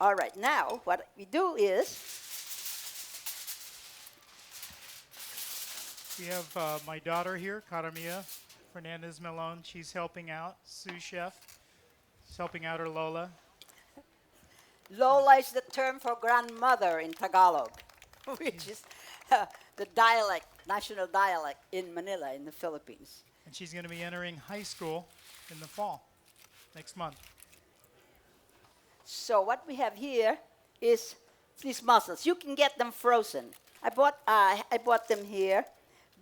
All right, now what we do is We have my daughter here, Karamia Fernandez Melone. She's helping out. Sous chef is helping out her Lola. Lola is the term for grandmother in Tagalog, which is the dialect, national dialect in Manila, in the Philippines. And she's going to be entering high school in the fall, next month. So what we have here is these mussels. You can get them frozen. I bought them here,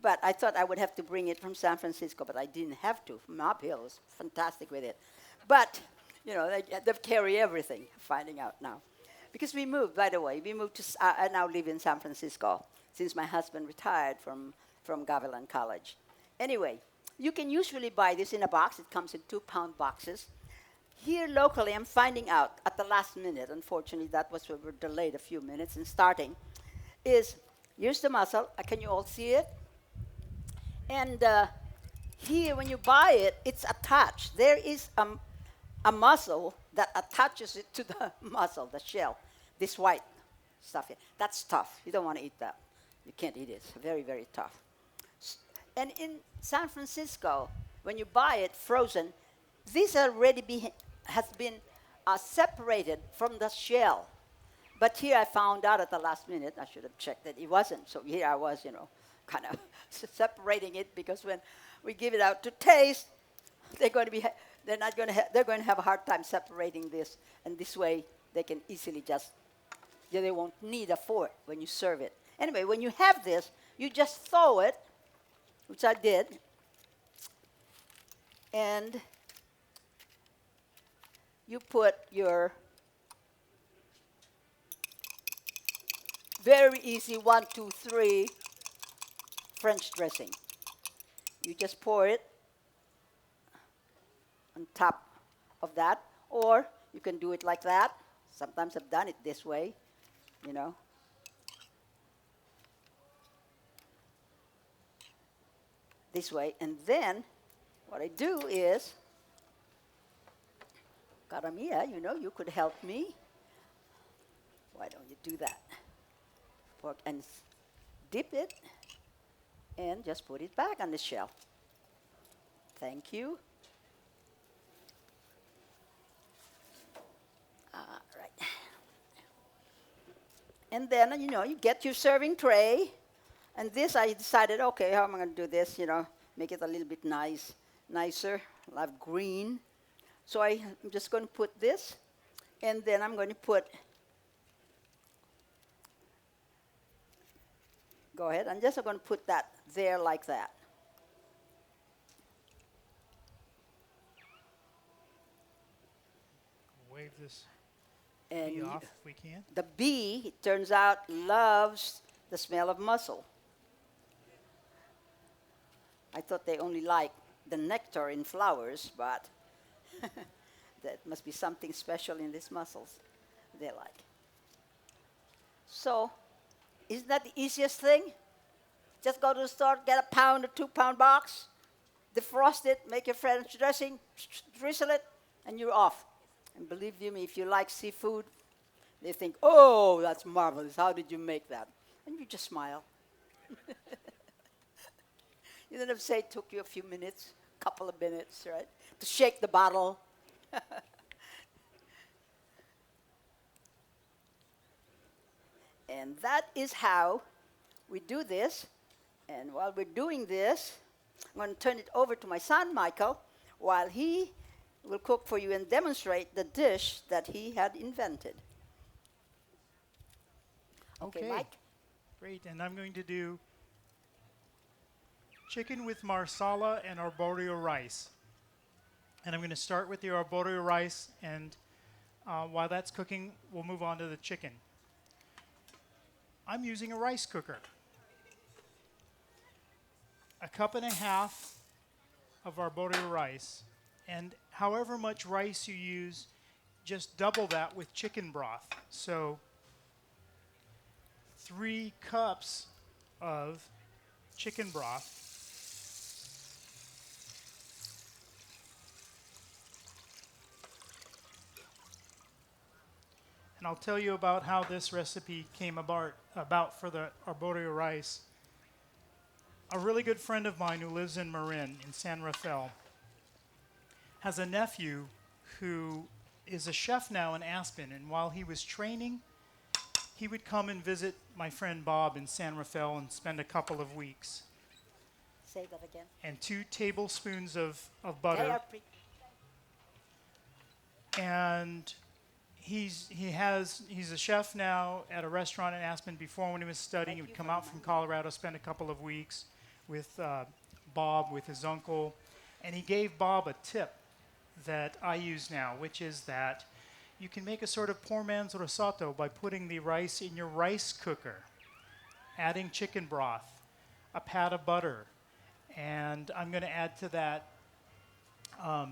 but I thought I would have to bring it from San Francisco, but I didn't have to. From uphill, it was fantastic with it. But they carry everything. Finding out now, because we moved. By the way, we moved to. I now live in San Francisco since my husband retired from Gavilan College. Anyway, you can usually buy this in a box. It comes in 2-pound boxes. Here locally, I'm finding out at the last minute, unfortunately, that was where we're delayed a few minutes in starting, is here's the mussel. Can you all see it? And here, when you buy it, it's attached. There is a mussel that attaches it to the mussel, the shell, this white stuff here. That's tough. You don't want to eat that. You can't eat it. It's very, very tough. And in San Francisco, when you buy it frozen, this already has been separated from the shell. But here I found out at the last minute, I should have checked that it wasn't. So here I was, kind of separating it, because when we give it out to taste, they're going to have a hard time separating this. And this way, they can easily they won't need a fork when you serve it. Anyway, when you have this, you just thaw it, which I did, and you put your very easy 1, 2, 3 French dressing. You just pour it on top of that, or you can do it like that. Sometimes I've done it this way, this way. And then what I do is, Karamia, you could help me. Why don't you do that? And dip it and just put it back on the shell. Thank you. All right. And then, you get your serving tray. And this, I decided, okay, how am I going to do this? Make it a little bit nicer. I'll have green. So I'm just going to put this, and then I'm going to go ahead, I'm just going to put that there like that. Wave this And bee off if we can. the bee, it turns out, loves the smell of mussel. I thought they only like the nectar in flowers, but that must be something special in these mussels they like. So, isn't that the easiest thing? Just go to the store, get a pound or 2-pound box, defrost it, make your French dressing, drizzle it, and you're off. And believe you me, if you like seafood, they think, oh, that's marvelous. How did you make that? And you just smile. You don't have to say it took you a few minutes, a couple of minutes, right? To shake the bottle. And that is how we do this. And while we're doing this, I'm going to turn it over to my son, Michael, while he will cook for you and demonstrate the dish that he had invented. Okay, Mike? Great. And I'm going to do chicken with marsala and arborio rice. And I'm going to start with the arborio rice, and while that's cooking, we'll move on to the chicken. I'm using a rice cooker. 1.5 cups of arborio rice, and however much rice you use, just double that with chicken broth. So 3 cups of chicken broth. And I'll tell you about how this recipe came about for the arborio rice. A really good friend of mine who lives in Marin, in San Rafael, has a nephew who is a chef now in Aspen. And while he was training, he would come and visit my friend Bob in San Rafael and spend a couple of weeks. Say that again. And 2 tablespoons of They butter. are And he's a chef now at a restaurant in Aspen. Before, when he was studying, he would come out from Colorado, spend a couple of weeks with Bob, with his uncle. And he gave Bob a tip that I use now, which is that you can make a sort of poor man's risotto by putting the rice in your rice cooker, adding chicken broth, a pat of butter, and I'm going to add to that a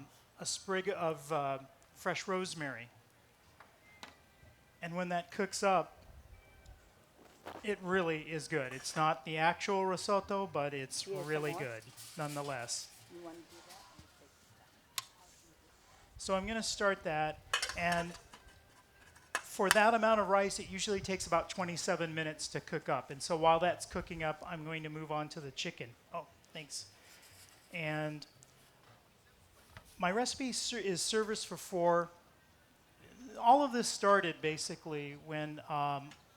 sprig of fresh rosemary. And when that cooks up, it really is good. It's not the actual risotto, but it's Here's some really more. good nonetheless. You want to do that? So I'm going to start that, and for that amount of rice, it usually takes about 27 minutes to cook up. And so while that's cooking up, I'm going to move on to the chicken. Oh, thanks. And my recipe is service for 4. All of this started basically when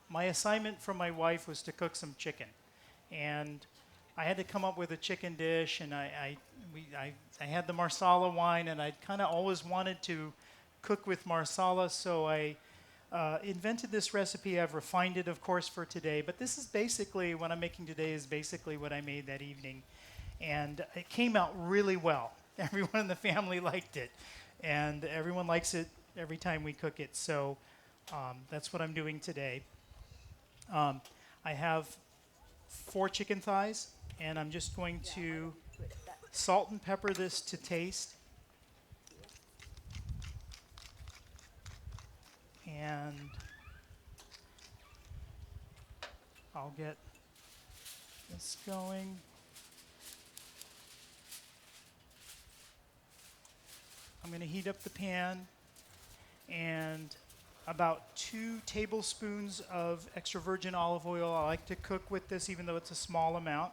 my assignment from my wife was to cook some chicken. And I had to come up with a chicken dish, and I had the marsala wine, and I kind of always wanted to cook with marsala, so I invented this recipe. I've refined it, of course, for today, but this is basically, what I'm making today is basically what I made that evening. And it came out really well. Everyone in the family liked it, and everyone likes it every time we cook it, so that's what I'm doing today. I have 4 chicken thighs, and I'm just going to salt and pepper this to taste. And I'll get this going. I'm going to heat up the pan, and about 2 tablespoons of extra virgin olive oil. I like to cook with this even though it's a small amount.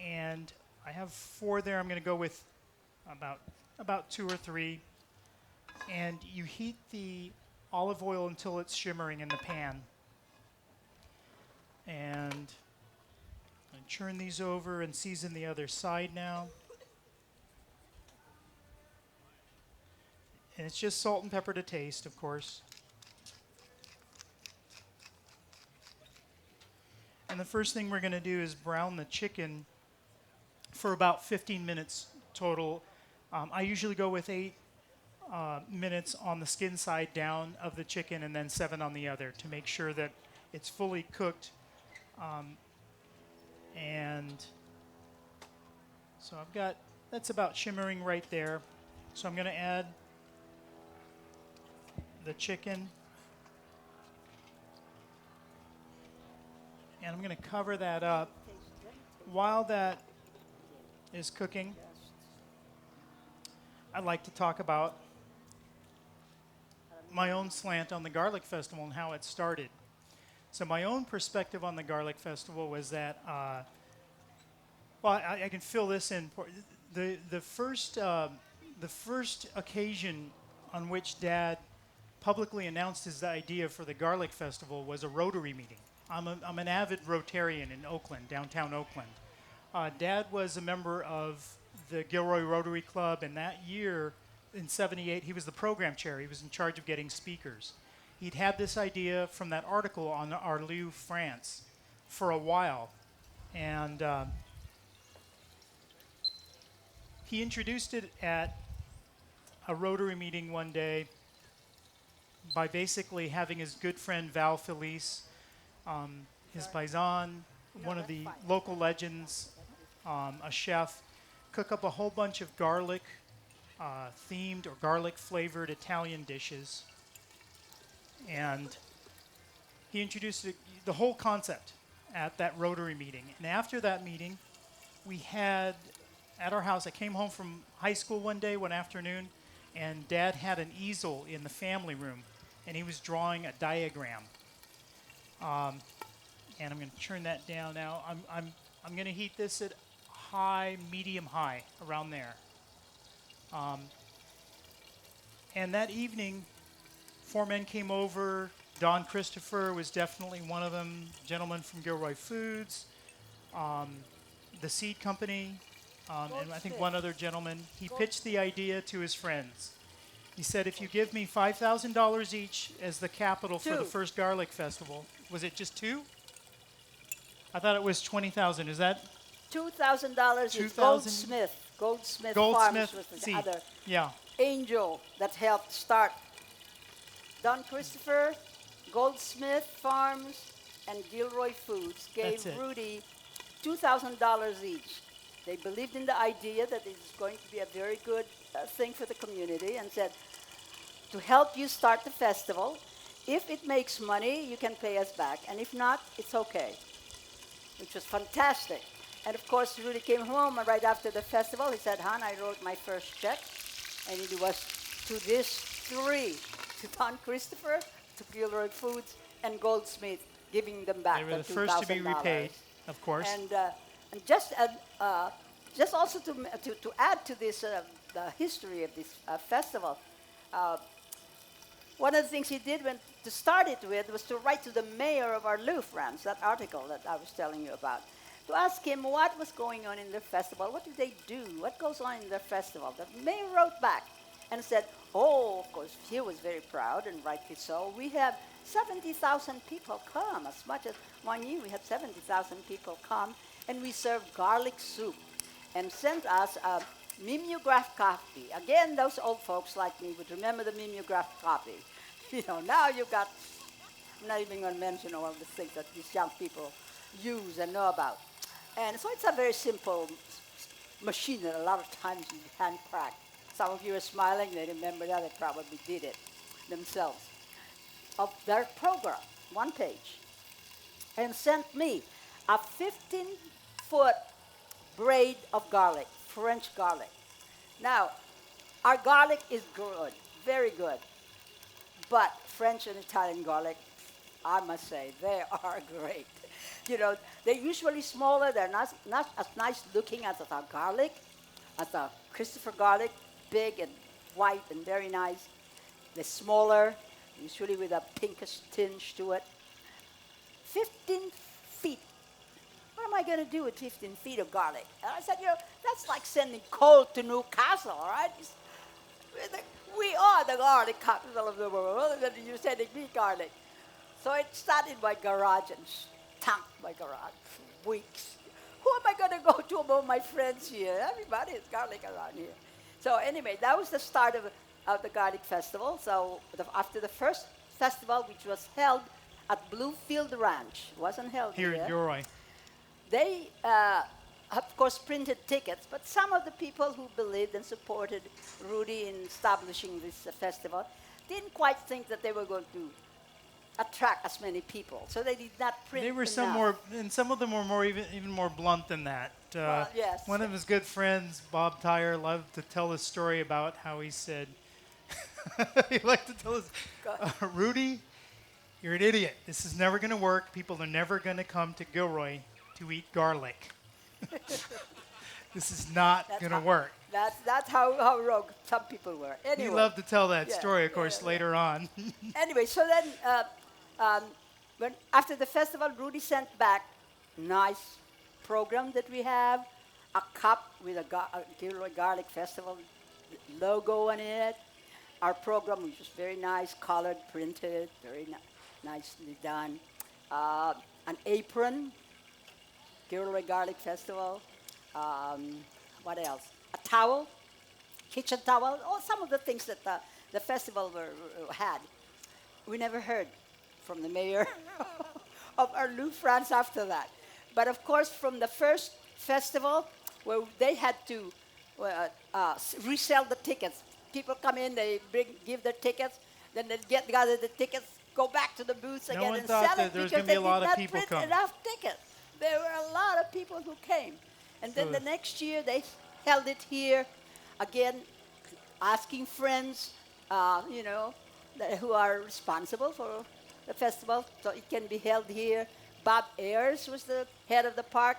And I have 4 there. I'm going to go with about 2 or 3. And you heat the olive oil until it's shimmering in the pan. And I churn these over and season the other side now. And it's just salt and pepper to taste, of course. And the first thing we're going to do is brown the chicken for about 15 minutes total. I usually go with 8 minutes on the skin side down of the chicken, and then 7 on the other to make sure that it's fully cooked. And so that's about shimmering right there. So I'm going to add the chicken, and I'm going to cover that up. While that is cooking, I'd like to talk about my own slant on the Garlic Festival and how it started. So my own perspective on the Garlic Festival was that, I can fill this in. The first occasion on which Dad publicly announced his idea for the Garlic Festival was a Rotary meeting. I'm an avid Rotarian in Oakland, downtown Oakland. Dad was a member of the Gilroy Rotary Club, and that year, in '78, he was the program chair. He was in charge of getting speakers. He'd had this idea from that article on Arleux, France, for a while, and he introduced it at a Rotary meeting one day by basically having his good friend Val Felice, his paisan, one of the local legends, a chef, cook up a whole bunch of garlic themed or garlic flavored Italian dishes. And he introduced the whole concept at that Rotary meeting. And after that meeting, we had at our house, I came home from high school one afternoon, and Dad had an easel in the family room. and he was drawing a diagram. And I'm going to turn that down now. I'm going to heat this at high, medium high, around there. And that evening, 4 men came over. Don Christopher was definitely one of them. Gentleman from Gilroy Foods, the seed company, and I think one other gentleman. He pitched the idea to his friends. He said, if you give me $5,000 each as the capital for the first garlic festival, was it just two? I thought it was 20,000. Is that $2,000 is 2,000? Goldsmith. Goldsmith Farms was the seed. other Yeah. angel that helped start. Don Christopher, Goldsmith Farms, and Gilroy Foods gave Rudy $2,000 each. They believed in the idea that it is going to be a very good thing for the community and said, to help you start the festival, if it makes money, you can pay us back. And if not, it's okay. Which was fantastic. And of course, Rudy came home and right after the festival. He said, hon, I wrote my first check. And it was to these three, to Don Christopher, to Gilroy Foods, and Goldsmith, giving them back. They were the first to be repaid, of course. And just also to add to this, the history of this festival, one of the things he did to start it with was to write to the mayor of our Lou France, that article that I was telling you about, to ask him what was going on in their festival, what do they do, what goes on in their festival. The mayor wrote back and said, oh, of course, he was very proud, and rightly so. We have 70,000 people come. As much as 1 year, we had 70,000 people come, and we served garlic soup and sent us a mimeograph copy. Again, those old folks like me would remember the mimeograph copy. You know, now you've got, I'm not even going to mention all the things that these young people use and know about. And so it's a very simple machine that a lot of times you hand crack. Some of you are smiling, they remember that, they probably did it themselves. Of their program, one page, and sent me a 15-foot braid of garlic, French garlic. Now, our garlic is good, very good, but French and Italian garlic, I must say, they are great. You know, they're usually smaller, they're not as nice looking as our garlic, as our Christopher garlic, big and white and very nice. They're smaller, usually with a pinkish tinge to it. 15 feet. What am I going to do with 15 feet of garlic? And I said, you know, that's like sending coal to Newcastle, all right? We are the garlic capital of the world, and you're sending me garlic. So it started my garage and stunk my garage for weeks. Who am I going to go to among my friends here? Everybody has garlic around here. So anyway, that was the start of the garlic festival. So after the first festival, which was held at Bluefield Ranch, wasn't held here in Gilroy. They, of course, printed tickets, but some of the people who believed and supported Rudy in establishing this festival didn't quite think that they were going to attract as many people, so they did not print. They were enough. some more, and some of them were more even more blunt than that. Well, yes. One of his good friends, Bob Tyre, loved to tell a story about how he said, he liked to tell us, Rudy, you're an idiot. This is never going to work. People are never going to come to Gilroy to eat garlic. This is not going to work. That's how rogue some people were. Anyway, he loved to tell that story, of course, later on. Anyway, so then when after the festival, Rudy sent back nice program that we have, a cup with a Gilroy Garlic Festival logo on it. Our program, which was very nice, colored, printed, very nicely done. An apron, Gilroy Garlic Festival. What else? A towel, kitchen towel, some of the things that the festival had. We never heard from the mayor of our Lou France after that. But of course, from the first festival, where they had to resell the tickets. People come in, they give their tickets, then they gather the tickets, go back to the booths again and sell it there was because going to be a lot they of did not people print come. enough tickets. There were a lot of people who came. And then the next year, they held it here, again, asking friends, who are responsible for the festival, so it can be held here. Bob Ayers was the head of the park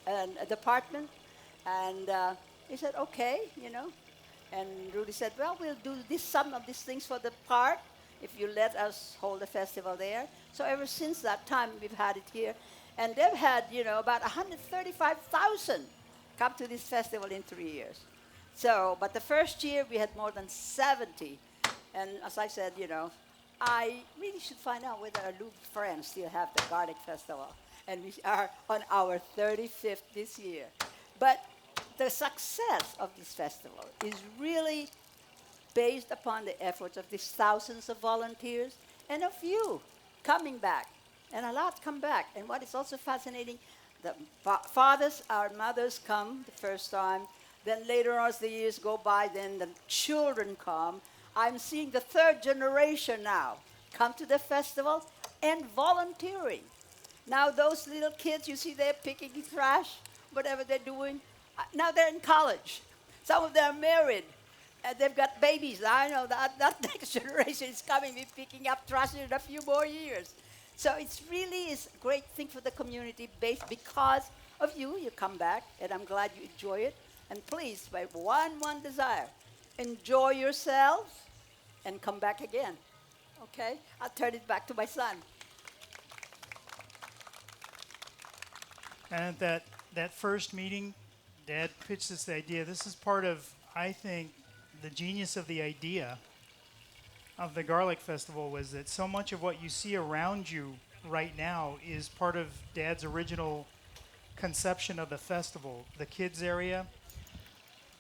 and department, and he said, okay, And Rudy said, well, we'll do some of these things for the park if you let us hold a festival there. So ever since that time, we've had it here. And they've had, about 135,000 come to this festival in 3 years. So, but the first year we had more than 70. And as I said, I really should find out whether our Louvre friends still have the Garlic Festival. And we are on our 35th this year. But the success of this festival is really based upon the efforts of these thousands of volunteers and of you coming back. And a lot come back. And what is also fascinating, the fathers, our mothers come the first time. Then later on, as the years go by, then the children come. I'm seeing the third generation now come to the festival and volunteering. Now those little kids, you see they're picking trash, whatever they're doing. Now they're in college. Some of them are married. And they've got babies. I know that next generation is coming, be picking up trash in a few more years. So it's really is a great thing for the community based because of you. You come back, and I'm glad you enjoy it. And please, by one desire, enjoy yourselves and come back again. Okay? I'll turn it back to my son. And at that first meeting, Dad pitched this idea. This is part of, I think, the genius of the idea of the Garlic Festival was that so much of what you see around you right now is part of Dad's original conception of the festival. The kids area,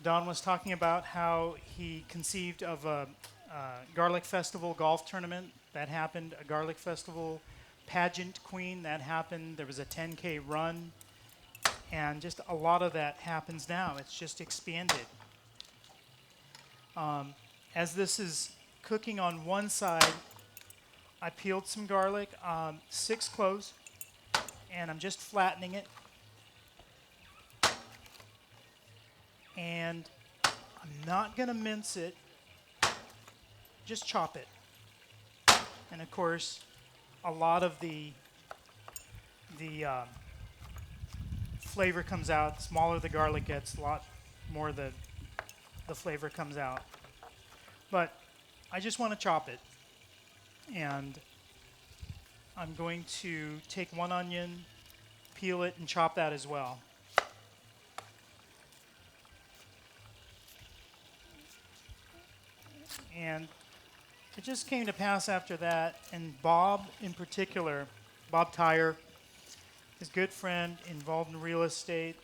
Don was talking about how he conceived of a Garlic Festival golf tournament. That happened. A Garlic Festival pageant queen. That happened. There was a 10K run. And just a lot of that happens now. It's just expanded. As this is cooking on one side, I peeled some garlic, 6 cloves, and I'm just flattening it. And I'm not going to mince it, just chop it. And of course, a lot of the flavor comes out. The smaller the garlic gets, a lot more the flavor comes out. But I just want to chop it. And I'm going to take one onion, peel it, and chop that as well. And it just came to pass after that, and Bob in particular, Bob Tyre, his good friend involved in real estate,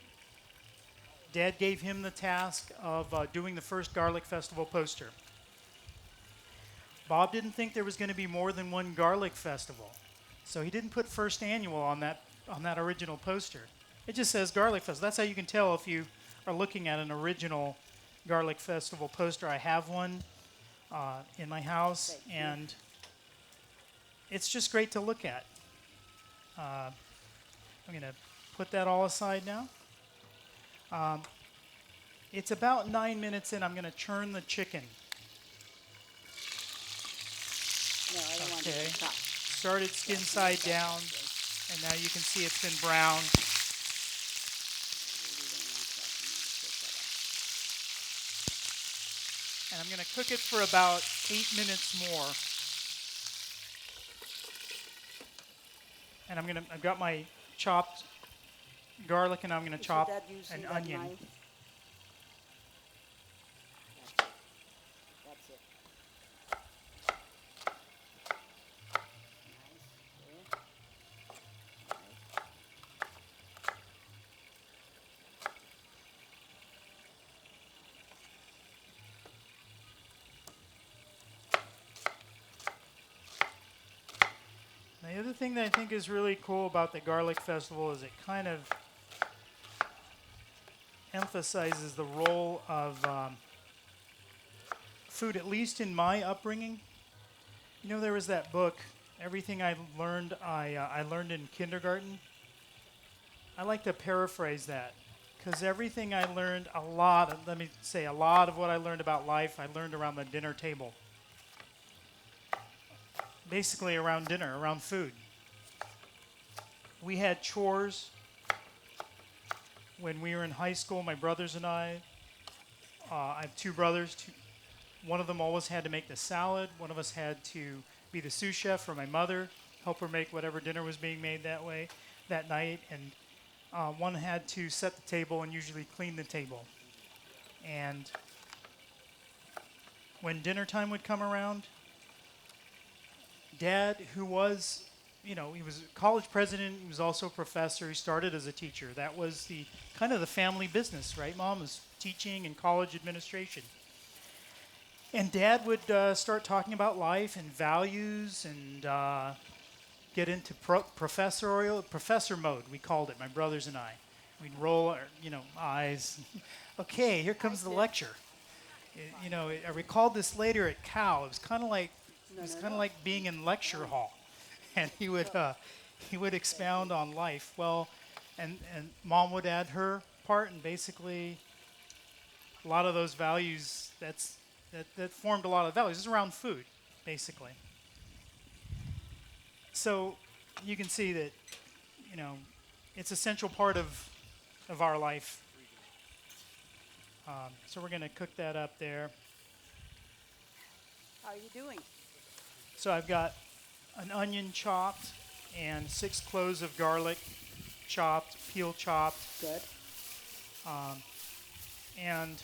Dad gave him the task of doing the first Garlic Festival poster. Bob didn't think there was going to be more than one Garlic Festival, so he didn't put first annual on that original poster. It just says Garlic Festival. That's how you can tell if you are looking at an original Garlic Festival poster. I have one in my house, and it's just great to look at. I'm going to put that all aside now. It's about 9 minutes in. I'm going to churn the chicken. No, I don't want it to chop. Started skin side down, and now you can see it's been brown. And I'm going to cook it for about 8 minutes more. And I've got my chopped garlic, and I'm going to chop an onion. That's it. The other thing that I think is really cool about the Garlic Festival is it kind of emphasizes the role of food, at least in my upbringing. You know, there was that book, Everything I Learned, I Learned in Kindergarten. I like to paraphrase that, because everything I learned, a lot of what I learned about life, I learned around the dinner table. basically around dinner, around food. We had chores when we were in high school, my brothers and I. I have two brothers. One of them always had to make the salad. One of us had to be the sous chef for my mother, help her make whatever dinner was being made that night. And one had to set the table and usually clean the table. And when dinner time would come around, Dad, who was, he was a college president, he was also a professor, he started as a teacher. That was the kind of the family business, right? Mom was teaching in college administration. And Dad would start talking about life and values and get into professor mode, we called it, my brothers and I. We'd roll our, eyes. Okay, here comes the lecture. I recalled this later at Cal. It was kind of like being in lecture hall, and he would expound on life. Well, and Mom would add her part, and basically a lot of those values that formed a lot of values. It's around food, basically. So you can see that it's an essential part of our life. So we're going to cook that up there. How are you doing? So I've got an onion chopped and 6 cloves of garlic chopped, peel chopped. Good. And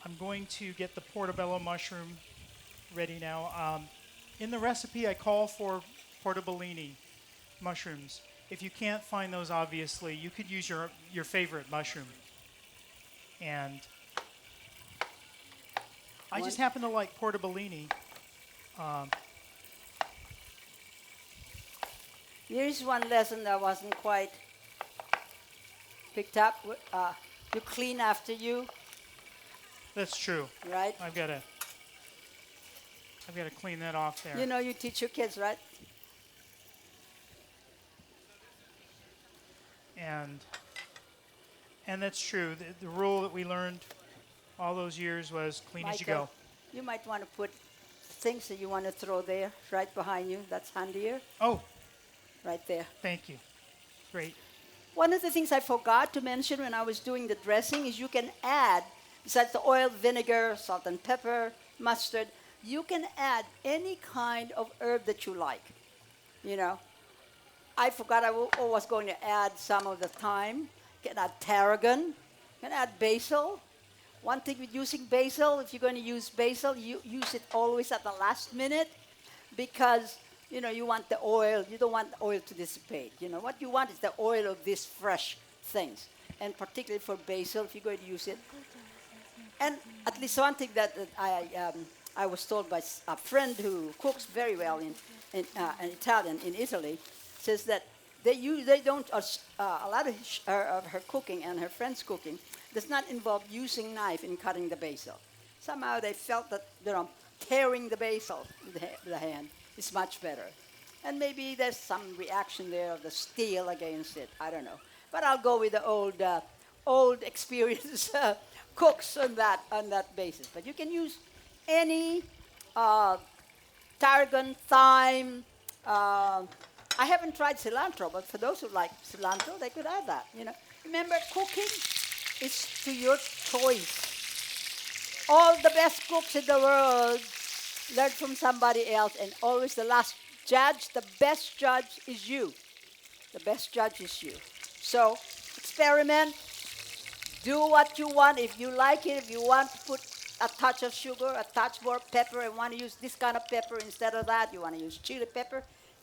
I'm going to get the portobello mushroom ready now. In the recipe, I call for portobellini mushrooms. If you can't find those, obviously, you could use your favorite mushroom. And I just happen to like portobellini. Here's one lesson that wasn't quite picked up. You clean after you, That's true. right? I've got to clean that off there. You teach your kids, right? And that's true. The rule that we learned all those years was clean as you Michael, go. you might want to put things that you want to throw there, right behind you. That's handier, Oh, right there. thank you. Great. One of the things I forgot to mention when I was doing the dressing is you can add, besides the oil, vinegar, salt and pepper, mustard, you can add any kind of herb that you like. I forgot I was going to add some of the thyme. You can add tarragon. You can add basil. One thing with using basil, if you're going to use basil, you use it always at the last minute because, you want the oil. You don't want the oil to dissipate. What you want is the oil of these fresh things. And particularly for basil, if you're going to use it. And at least one thing that I was told by a friend who cooks very well in Italian in Italy, says that they don't a lot of her cooking and her friends' cooking does not involve using knife in cutting the basil. Somehow they felt that tearing the basil with the hand is much better, and maybe there's some reaction there of the steel against it. I don't know, but I'll go with the old experienced cooks on that basis. But you can use any tarragon, thyme. I haven't tried cilantro, but for those who like cilantro, they could add that. Remember, cooking is to your choice. All the best cooks in the world learn from somebody else, and always the last judge, the best judge is you. The best judge is you. So experiment. Do what you want. If you like it, if you want to put a touch of sugar, a touch more pepper, and want to use this kind of pepper instead of that, you want to use chili pepper,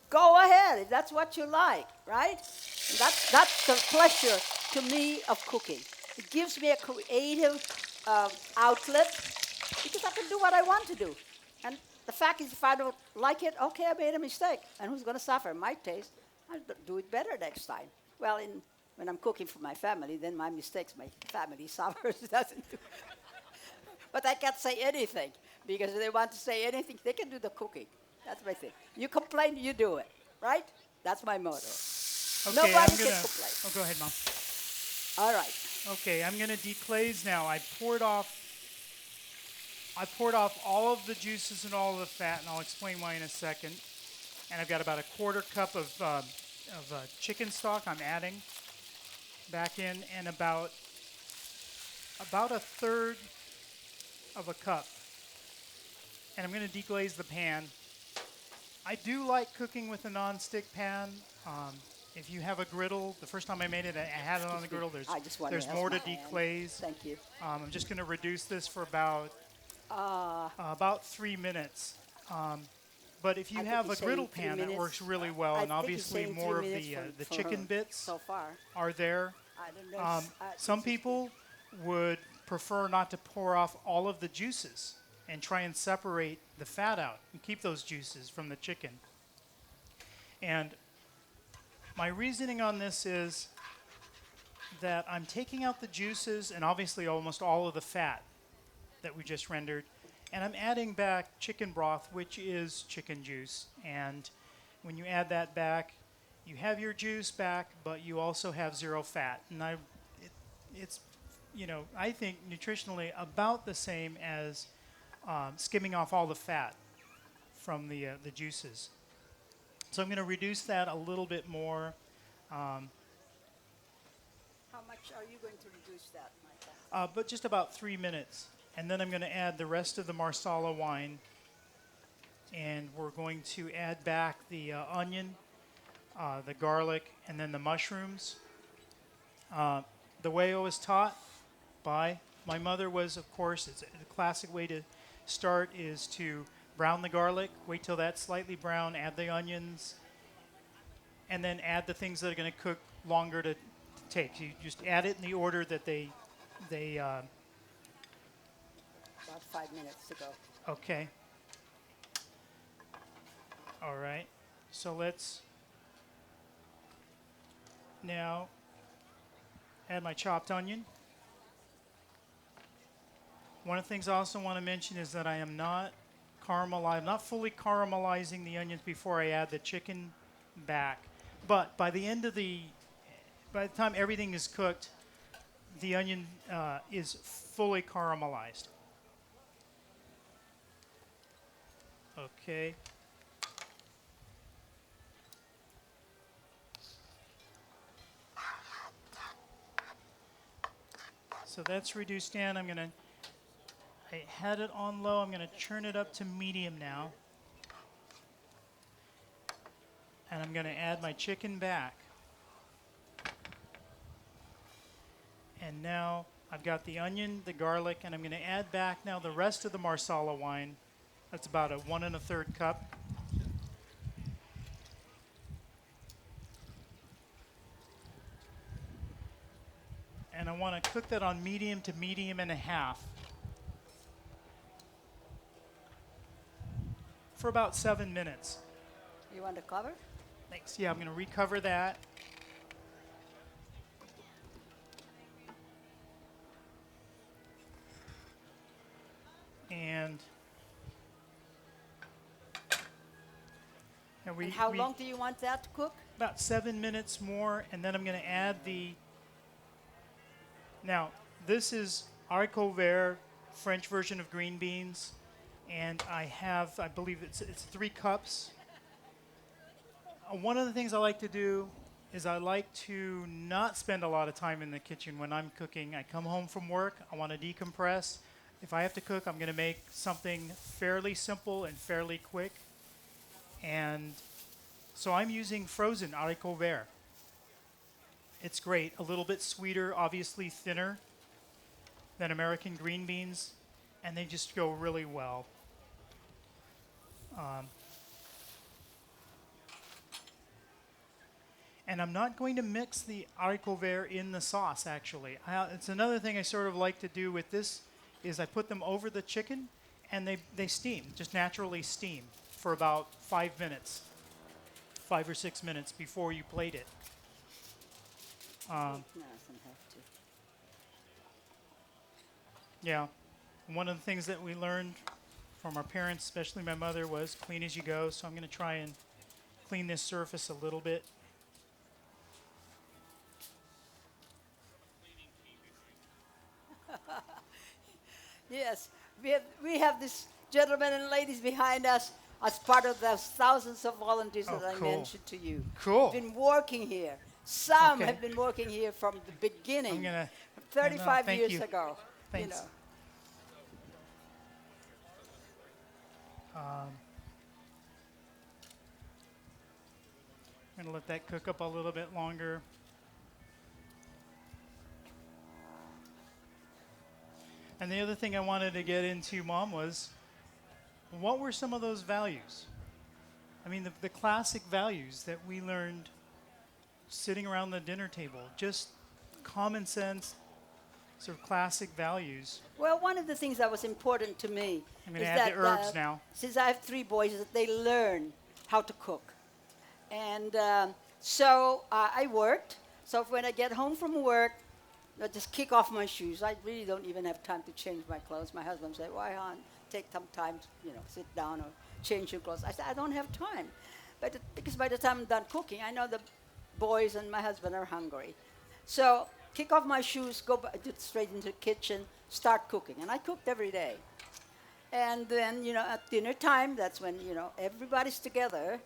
go ahead, if that's what you like, right? And that's the pleasure to me of cooking. It gives me a creative outlet because I can do what I want to do. And the fact is, if I don't like it, okay, I made a mistake. And who's going to suffer? My taste. I'll do it better next time. Well, when I'm cooking for my family, then my mistakes, my family suffers, doesn't do. But I can't say anything, because if they want to say anything, they can do the cooking. That's my thing. You complain, you do it, right? That's my motto. Okay, Nobody can complain. Oh, go ahead, Mom. All right. Okay, I'm going to deglaze now. I poured off I poured off all of the juices and all of the fat, and I'll explain why in a second. And I've got about a quarter cup of chicken stock I'm adding back in, and about a third of a cup. And I'm going to deglaze the pan. I do like cooking with a non-stick pan. If you have a griddle, the first time I made it, I had it on the griddle. I just want There's to help more to my hand. deglaze. Thank you. I'm just going to reduce this for about 3 minutes. But if you I think have a he's saying griddle 3 pan, that minutes. works really well, I and think he's obviously saying 3 more of minutes the for chicken bits so far. are there. I don't know. Some people would prefer not to pour off all of the juices and try and separate the fat out and keep those juices from the chicken. And my reasoning on this is that I'm taking out the juices and obviously almost all of the fat that we just rendered, and I'm adding back chicken broth, which is chicken juice. And when you add that back, you have your juice back, but you also have zero fat. And it's, I think nutritionally about the same as skimming off all the fat from the juices. So I'm going to reduce that a little bit more. How much are you going to reduce that, Micah? But just about 3 minutes. And then I'm going to add the rest of the Marsala wine. And we're going to add back the onion, the garlic, and then the mushrooms. The way I was taught by my mother was, of course, it's a classic way to start is to brown the garlic, wait till that's slightly brown, add the onions, and then add the things that are going to cook longer to take. You just add it in the order that they About 5 minutes to go. okay. All right. So let's now add my chopped onion. One of the things I also want to mention is that I'm not fully caramelizing the onions before I add the chicken back. But by the time everything is cooked, the onion is fully caramelized. Okay. So that's reduced down. I had it on low. I'm going to turn it up to medium now. And I'm going to add my chicken back. And now I've got the onion, the garlic, and I'm going to add back now the rest of the Marsala wine. That's about a 1 1/3 cup. And I want to cook that on medium to medium and a half for about 7 minutes. You want to cover? Thanks. Yeah, I'm going to recover that. And And how long do you want that to cook? about 7 minutes more, and then I'm going to add Now, this is haricot vert, French version of green beans, and I believe it's 3 cups. One of the things I like to do is I like to not spend a lot of time in the kitchen when I'm cooking. I come home from work, I want to decompress. If I have to cook, I'm going to make something fairly simple and fairly quick. And so I'm using frozen haricot vert. It's great, a little bit sweeter, obviously thinner than American green beans, and they just go really well. And I'm not going to mix the haricot vert in the sauce, actually. It's another thing I sort of like to do with this is I put them over the chicken, and they steam, just naturally steam for about 5 minutes, 5 or 6 minutes before you plate it. No, it doesn't have to. Yeah. One of the things that we learned from our parents, especially my mother, was clean as you go. So I'm going to try and clean this surface a little bit. Yes, we have this gentlemen and ladies behind us as part of the thousands of volunteers Oh, that I cool. mentioned to you. Cool. Been working here. Some Okay. have been working here from the beginning, I'm gonna. 35 thank years you. ago. Thanks. I'm gonna let that cook up a little bit longer. And the other thing I wanted to get into, Mom, was what were some of those values? I mean, the classic values that we learned sitting around the dinner table, just common sense, sort of classic values. Well, one of the things that was important to me I'm is gonna add that the herbs now. since I have 3 boys, that they learn how to cook. And so I worked. So when I get home from work, I just kick off my shoes. I really don't even have time to change my clothes. My husband said, "Why, hon? Take some time, sit down or change your clothes." I said, "I don't have time." But because by the time I'm done cooking, I know the boys and my husband are hungry. So kick off my shoes, straight into the kitchen, start cooking. And I cooked every day. And then, at dinner time, that's when, everybody's together.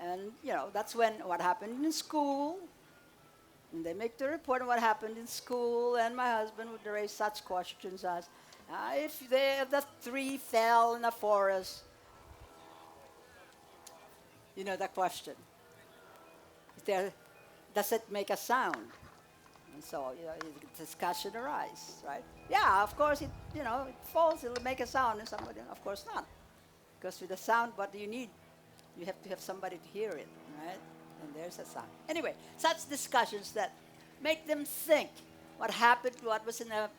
And, that's when what happened in school. And they make the report on what happened in school. And my husband would raise such questions as, if the tree fell in the forest, the question. Does it make a sound? And so, discussion arises, right? Yeah, of course, it falls, it'll make a sound, and somebody, of course not. Because with the sound, what do you need? You have to have somebody to hear it, right? And there's a sound. Anyway, such discussions that make them think what happened, what was in the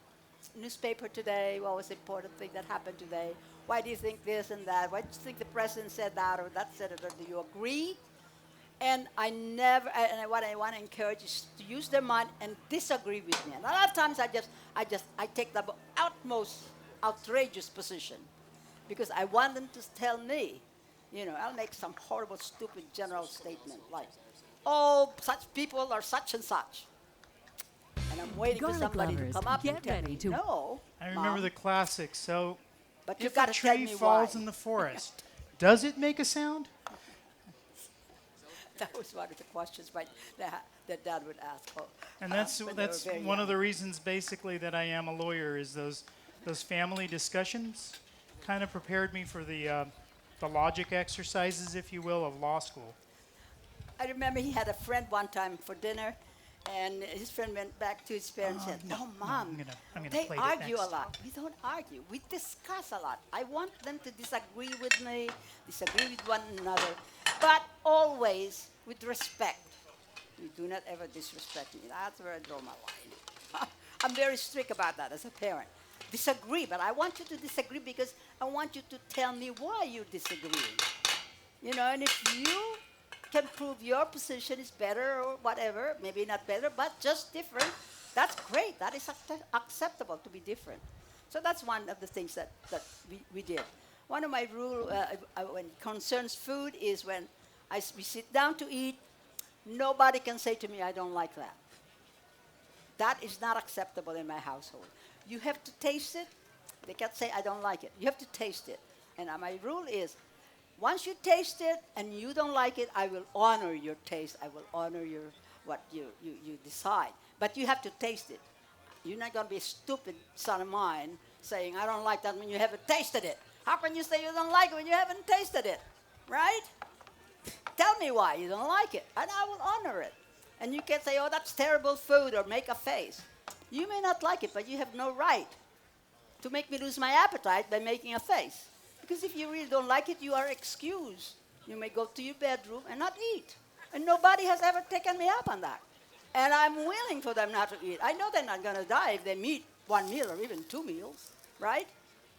newspaper today, what was the important thing that happened today, why do you think this and that, why do you think the president said that or that said it, or do you agree? And what I want to encourage is to use their mind and disagree with me. And a lot of times I take the utmost outrageous position because I want them to tell me, I'll make some horrible, stupid general statement like, "Oh, such people are such and such." And I'm waiting for Garlic somebody to lovers, come up get and tell ready me, to- "No, I remember Mom, the classics. So, but you've if got a to tell tree me falls why." in the forest, does it make a sound? That was one of the questions that Dad would ask. And that's when they were that's very one of young. the reasons, basically, that I am a lawyer. Is those family discussions kind of prepared me for the logic exercises, if you will, of law school. I remember he had a friend one time for dinner, and his friend went back to his parents and said, no, "Oh, no, Mom, I'm gonna they plate it argue a next." lot." We don't argue. We discuss a lot. I want them to disagree with me, disagree with one another, but always with respect. You do not ever disrespect me. That's where I draw my line. I'm very strict about that as a parent. Disagree, but I want you to disagree because I want you to tell me why you disagree. And if you can prove your position is better or whatever, maybe not better, but just different, that's great. That is acceptable to be different. So that's one of the things that we did. One of my rules when it concerns food is when we sit down to eat, nobody can say to me, "I don't like that." That is not acceptable in my household. You have to taste it. They can't say, "I don't like it." You have to taste it. And my rule is, once you taste it and you don't like it, I will honor your taste. I will honor what you decide. But you have to taste it. You're not going to be a stupid son of mine saying, "I don't like that," when you haven't tasted it. How can you say you don't like it when you haven't tasted it? Right? Tell me why you don't like it, and I will honor it. And you can say, "Oh, that's terrible food," or make a face. You may not like it, but you have no right to make me lose my appetite by making a face. Because if you really don't like it, you are excused. You may go to your bedroom and not eat. And nobody has ever taken me up on that. And I'm willing for them not to eat. I know they're not going to die if they eat one meal or even 2 meals, right?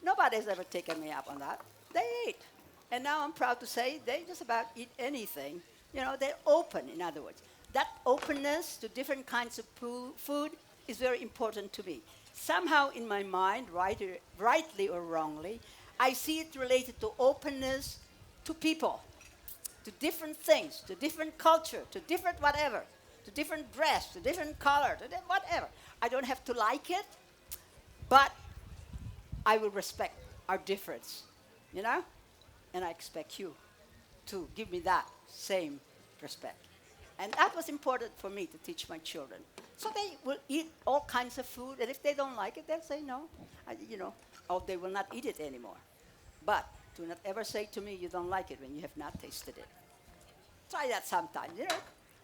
Nobody has ever taken me up on that. They ate. And now I'm proud to say they just about eat anything. They're open, in other words. That openness to different kinds of food is very important to me. Somehow in my mind, rightly or wrongly, I see it related to openness to people, to different things, to different culture, to different whatever, to different dress, to different color, whatever. I don't have to like it, but I will respect our difference, you know? And I expect you to give me that same respect. And that was important for me to teach my children. So they will eat all kinds of food, and if they don't like it, they'll say no, or they will not eat it anymore. But do not ever say to me you don't like it when you have not tasted it. Try that sometime,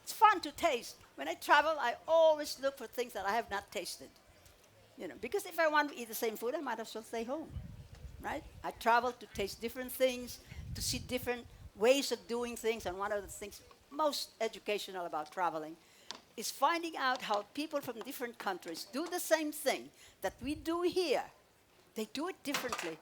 It's fun to taste. When I travel, I always look for things that I have not tasted, because if I want to eat the same food, I might as well stay home, right? I travel to taste different things, to see different ways of doing things, and one of the things most educational about traveling is finding out how people from different countries do the same thing that we do here. They do it differently,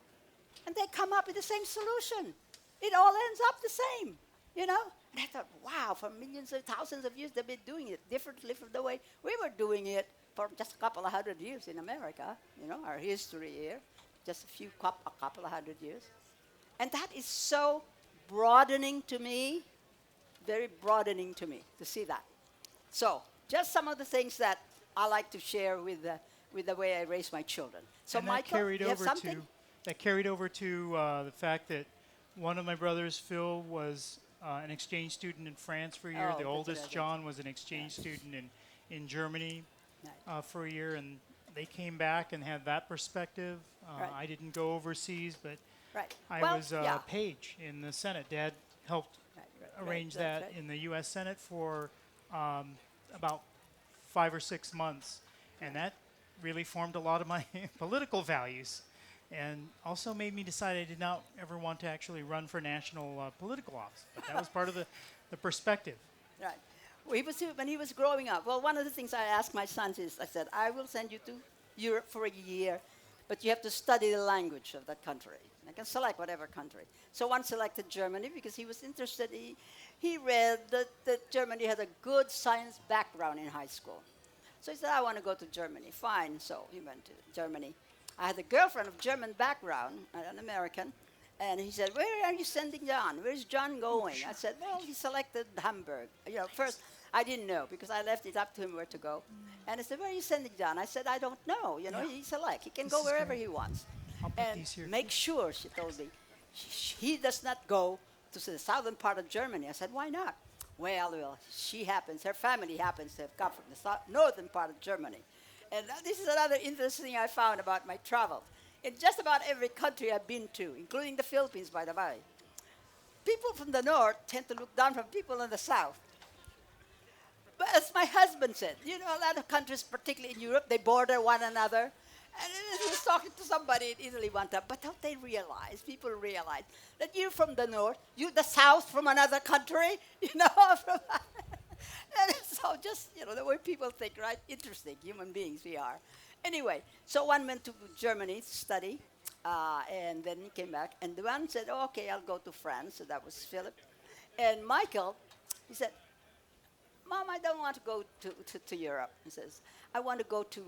and they come up with the same solution. It all ends up the same, And I thought, wow, for millions of thousands of years, they've been doing it differently from the way we were doing it for just a couple of hundred years in America, our history here, just a couple of hundred years. And that is so broadening to me, very broadening to me to see that. So, just some of the things that I like to share with the way I raise my children. So, And Michael, you have something? that carried over to the fact that one of my brothers, Phil, was an exchange student in France for a year. Oh, The that's oldest, what I John, was an exchange student in Germany Nice. for a year, and they came back and had that perspective. Right. I didn't go overseas, but Right. I Well, was yeah. a page in the Senate. Dad helped Right, arrange that's that right. in the U.S. Senate for about 5 or 6 months, and that really formed a lot of my political values, and also made me decide I did not ever want to actually run for national political office. But that was part of the perspective. Right. When he was growing up, well, one of the things I asked my sons is, I said, I will send you to Europe for a year, but you have to study the language of that country. I can select whatever country. So one selected Germany because he was interested. He read that Germany had a good science background in high school. So he said, I want to go to Germany. Fine. So he went to Germany. I had a girlfriend of German background, an American, and he said, where are you sending John? Where's John going? I said, well, he selected Hamburg. First, I didn't know because I left it up to him where to go. And I said, where are you sending John? I said, I don't know. He select. He can This go is wherever good. he wants. I'll put And these here. make sure, she told me, he does not go to the southern part of Germany. I said, why not? Well, her family happens to have come from the northern part of Germany. And this is another interesting thing I found about my travel. In just about every country I've been to, including the Philippines, by the way, people from the north tend to look down from people in the south. But as my husband said, a lot of countries, particularly in Europe, they border one another. And he was talking to somebody in Italy one time, but don't they realize, people realize, that you're from the north, you the south from another country, and so just, the way people think, right? Interesting, human beings we are. Anyway, so one went to Germany to study, and then he came back, and the one said, oh, okay, I'll go to France, so that was Philip. And Michael, he said, Mom, I don't want to go to Europe. He says, I want to go to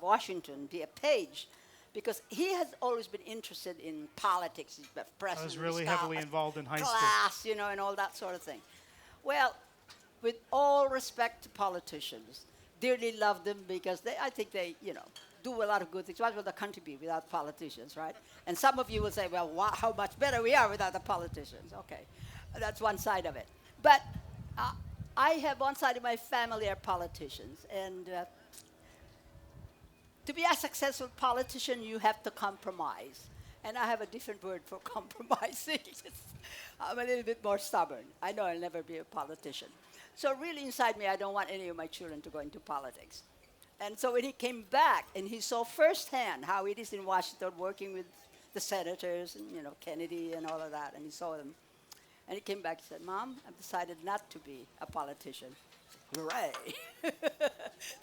Washington, be a page, because he has always been interested in politics. He's been president. I was really heavily involved in high school. Class, and all that sort of thing. Well, with all respect to politicians, dearly love them because I think they, do a lot of good things. What would the country be without politicians, right? And some of you will say, well, how much better we are without the politicians. Okay, that's one side of it. But I have one side of my family are politicians, and to be a successful politician, you have to compromise. And I have a different word for compromising. I'm a little bit more stubborn. I know I'll never be a politician. So really inside me, I don't want any of my children to go into politics. And so when he came back and he saw firsthand how it is in Washington working with the senators and, Kennedy and all of that, and he saw them. And he came back and said, Mom, I've decided not to be a politician. Hooray.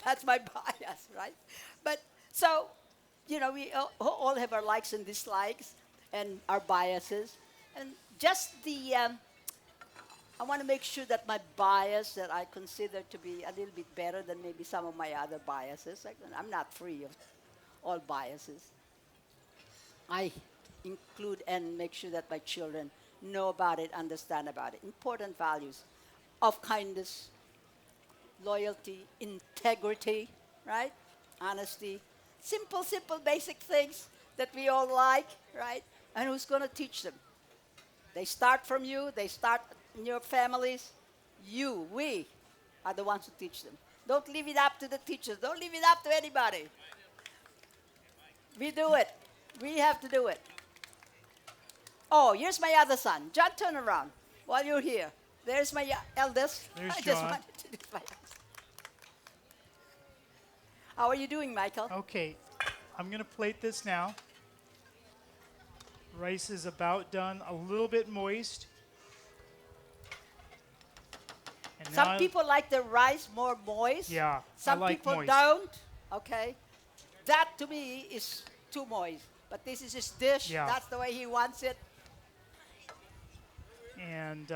That's my bias, right? But so, we all have our likes and dislikes and our biases. And just I want to make sure that my bias that I consider to be a little bit better than maybe some of my other biases. I'm not free of all biases. I include and make sure that my children know about it, understand about it. Important values of kindness, loyalty, integrity, right? Honesty. Simple, basic things that we all like, right? And who's going to teach them? They start from you. They start in your families. We are the ones who teach them. Don't leave it up to the teachers. Don't leave it up to anybody. We do it. We have to do it. Oh, here's my other son. John, turn around while you're here. There's my eldest. There's I just John. wanted to do my eldest. How are you doing, Michael? Okay, I'm going to plate this now. Rice is about done, a little bit moist. And now Some people like the rice more moist. Yeah, Some I like people moist. don't. Okay. That to me is too moist. But this is his dish. Yeah. That's the way he wants it. And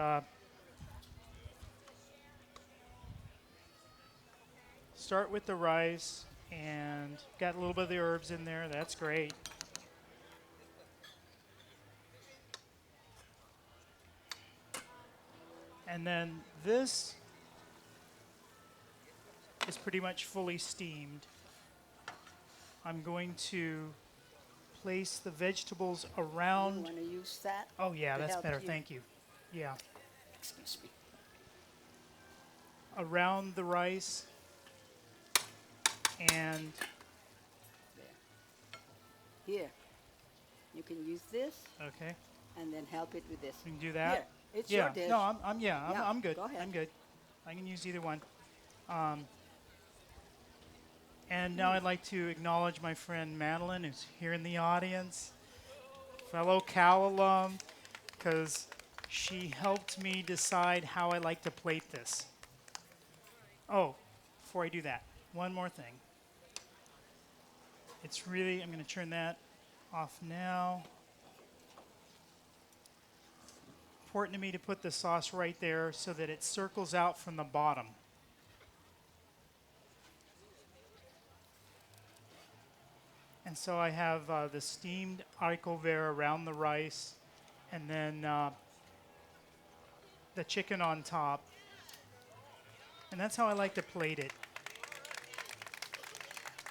start with the rice, and got a little bit of the herbs in there. That's great. And then this is pretty much fully steamed. I'm going to place the vegetables You around. want to use that? Oh yeah, to that's help better. you? Thank you. Yeah, Excuse me. around the rice, and Here. You can use this okay, and then help it with this. we can do that. Here. It's Yeah. your dish. No, I'm Yeah, I'm good. go ahead. I'm good. I can use either one. And now I'd like to acknowledge my friend Madeline, who's here in the audience, fellow Cal alum, because she helped me decide how I like to plate this. Oh, before I do that, one more thing. It's really, I'm going to turn that off now. Important to me to put the sauce right there so that it circles out from the bottom. And so I have the steamed haricot vert around the rice, and then the chicken on top. And that's how I like to plate it.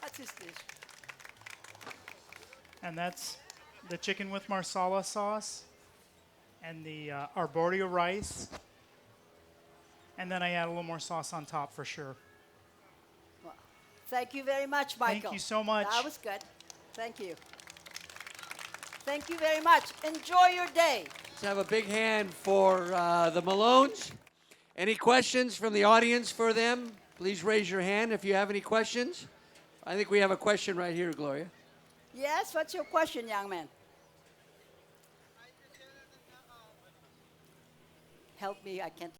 What's this dish? And that's the chicken with marsala sauce, and the arborio rice. And then I add a little more sauce on top for sure. Well, thank you very much, Michael. Thank you so much. That was good. Thank you. Thank you very much. Enjoy your day. Let's have a big hand for the Malones. Any questions from the audience for them? Please raise your hand if you have any questions. I think we have a question right here, Gloria. Yes, what's your question, young man? Help me, I can't